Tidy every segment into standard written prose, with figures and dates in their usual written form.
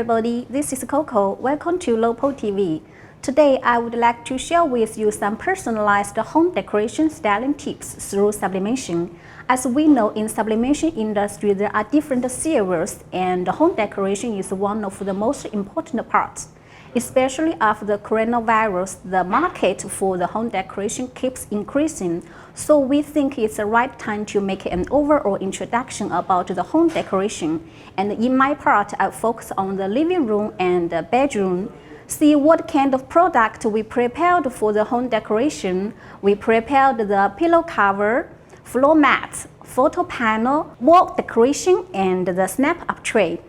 everybody, this is Coco. Welcome to Lopo TV. Today I would like to share with you some personalized home decoration styling tips through sublimation. As we know, in sublimation industry there are different series, and home decoration is one of the most important parts. Especially after the coronavirus, the market for the home decoration keeps increasing, so we think it's the right time to make an overall introduction about the home decoration. And in my part, I focus on the living room and the bedroom. See what kind of product we prepared for the home decoration. We prepared the pillow cover, floor mat, photo panel, wall decoration, and the snap-up tray.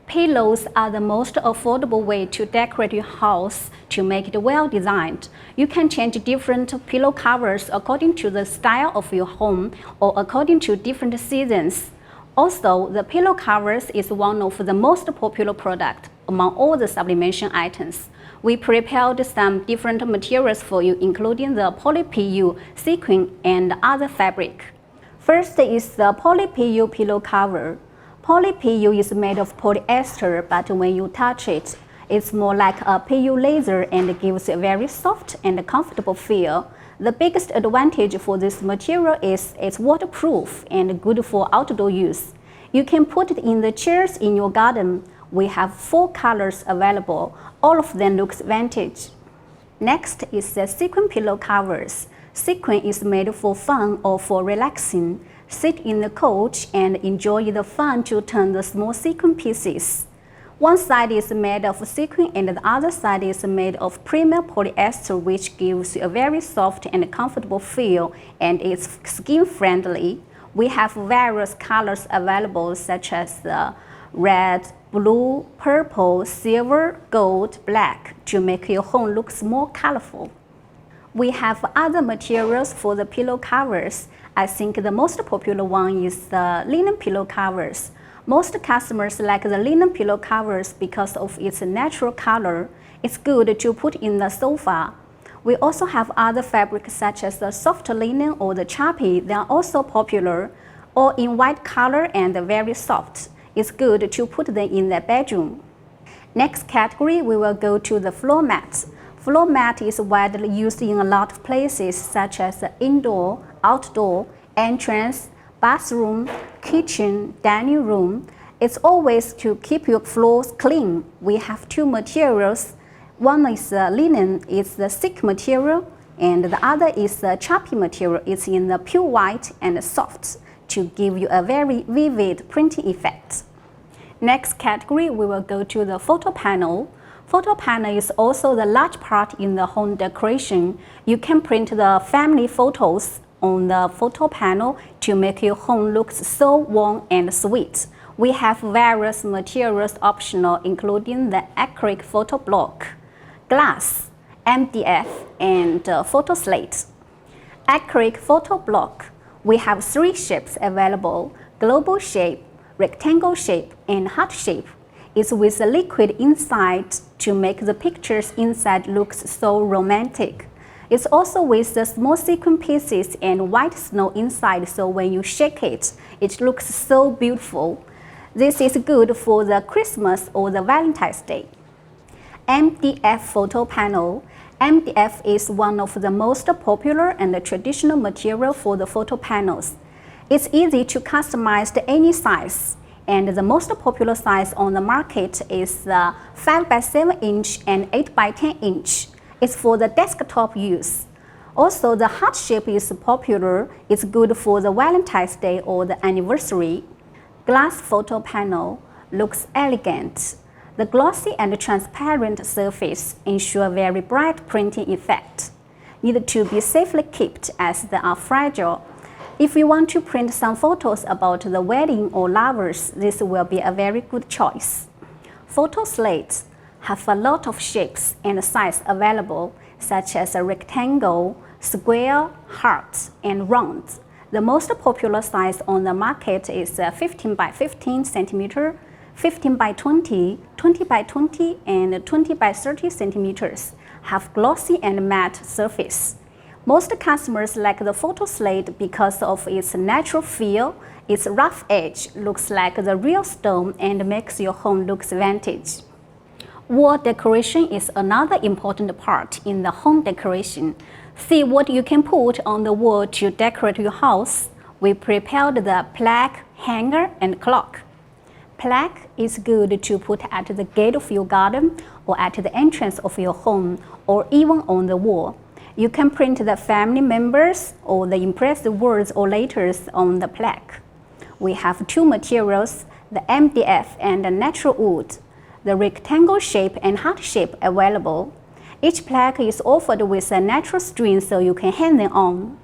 Pillows are the most affordable way to decorate your house to make it well designed. You can change different pillow covers according to the style of your home or according to different seasons. Also, the pillow covers is one of the most popular products among all the sublimation items. We prepared some different materials for you, including the poly-PU, sequin, and other fabric. First is the poly-PU pillow cover. Poly-PU is made of polyester, but when you touch it, it's more like a PU laser and gives a very soft and comfortable feel. The biggest advantage for this material is it's waterproof and good for outdoor use. You can put it in the chairs in your garden. We have 4 colors available. All of them looks vintage. Next is the sequin pillow covers. Sequin is made for fun or for relaxing. Sit in the couch and enjoy the fun to turn the small sequin pieces. One side is made of sequin and the other side is made of premium polyester, which gives you a very soft and comfortable feel, and it's skin friendly. We have various colors available, such as the red, blue, purple, silver, gold, black, to make your home look more colorful. We have other materials for the pillow covers. I think the most popular one is the linen pillow covers. Most customers like the linen pillow covers because of its natural color. It's good to put in the sofa. We also have other fabrics such as the soft linen or the chappy. They are also popular, all in white color and very soft. It's good to put them in the bedroom. Next category, we will go to the floor mats. Floor mat is widely used in a lot of places, such as the indoor, outdoor, entrance, bathroom, kitchen, dining room. It's always to keep your floors clean. We have 2 materials. One is linen, it's the thick material, and the other is the choppy material. It's in the pure white and soft to give you a very vivid printing effect. Next category, we will go to the photo panel. Photo panel is also the large part in the home decoration. You can print the family photos on the photo panel to make your home look so warm and sweet. We have various materials optional, including the acrylic photo block, glass, MDF, and photo slate. Acrylic photo block, we have 3 shapes available: global shape, rectangle shape, and heart shape. It's with a liquid inside to make the pictures inside look so romantic. It's also with the small sequin pieces and white snow inside, so when you shake it, it looks so beautiful. This is good for the Christmas or the Valentine's Day. Mdf Photo Panel. MDF is one of the most popular and traditional material for the photo panels. It's easy to customize to any size, and the most popular size on the market is the 5x7 inch and 8x10 inch. It's for the desktop use. Also, the heart shape is popular. It's good for the Valentine's Day or the anniversary. Glass photo panel looks elegant. The glossy and transparent surface ensure very bright printing effect. Need to be safely kept as they are fragile. If you want to print some photos about the wedding or lovers, this will be a very good choice. Photo slates have a lot of shapes and size available, such as a rectangle, square, heart, and round. The most popular size on the market is 15 by 15 centimeter, 15 by 20, 20 by 20, and 20 by 30 centimeters. Have glossy and matte surface. Most customers like the photo slate because of its natural feel. Its rough edge looks like the real stone and makes your home look vintage. Wall decoration is another important part in the home decoration. See what you can put on the wall to decorate your house. We prepared the plaque, hanger, and clock. Plaque is good to put at the gate of your garden or at the entrance of your home or even on the wall. You can print the family members or the impressive words or letters on the plaque. We have two materials, the MDF and the natural wood, the rectangle shape and heart shape available. Each plaque is offered with a natural string so you can hang them on.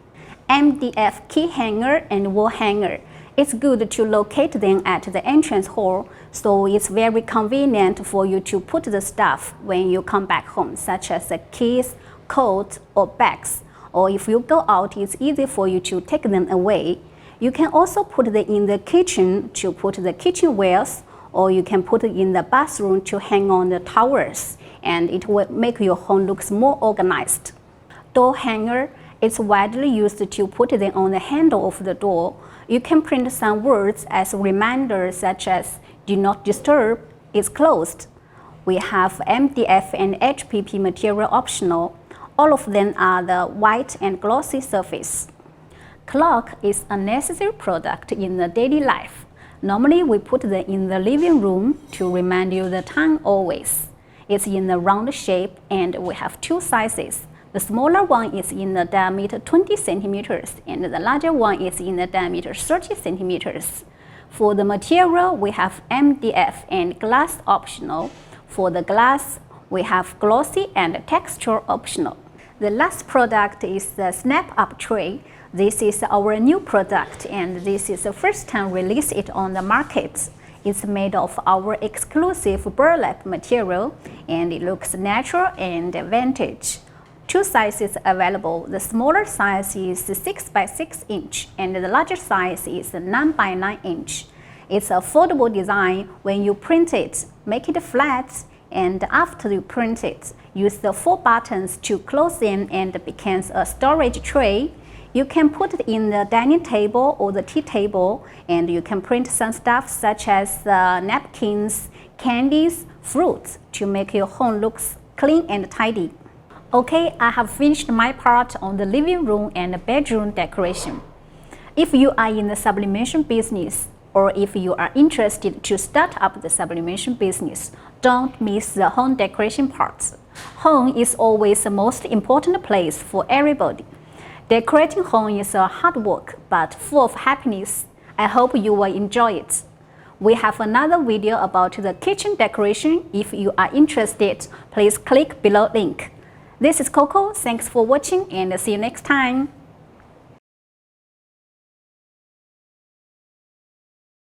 MDF key hanger and wall hanger. It's good to locate them at the entrance hall, so it's very convenient for you to put the stuff when you come back home, such as the keys, coat, or bags. Or if you go out, it's easy for you to take them away. You can also put them in the kitchen to put the kitchenwares, or you can put it in the bathroom to hang on the towels, and it will make your home look more organized. Door hanger. It's widely used to put them on the handle of the door. You can print some words as reminders such as "Do not disturb," "It's closed." We have MDF and HPP material optional. All of them are the white and glossy surface. Clock is a necessary product in the daily life. Normally we put them in the living room to remind you the time always. It's in a round shape and we have two sizes. The smaller one is in the diameter 20 centimeters and the larger one is in the diameter 30 centimeters. For the material, we have MDF and glass optional. For the glass, we have glossy and texture optional. The last product is the snap-up tray. This is our new product and this is the first time we release it on the market. It's made of our exclusive burlap material and it looks natural and vintage. Two sizes available. The smaller size is 6 by 6 inch and the larger size is 9 by 9 inch. It's a foldable design. When you print it, make it flat, and after you print it, use the 4 buttons to close them and it becomes a storage tray. You can put it in the dining table or the tea table, and you can print some stuff such as napkins, candies, fruits to make your home look clean and tidy. Okay, I have finished my part on the living room and bedroom decoration. If you are in the sublimation business, or if you are interested to start up the sublimation business, don't miss the home decoration parts. Home is always the most important place for everybody. Decorating home is a hard work, but full of happiness. I hope you will enjoy it. We have another video about the kitchen decoration. If you are interested, please click below link. This is Coco. Thanks for watching and see you next time.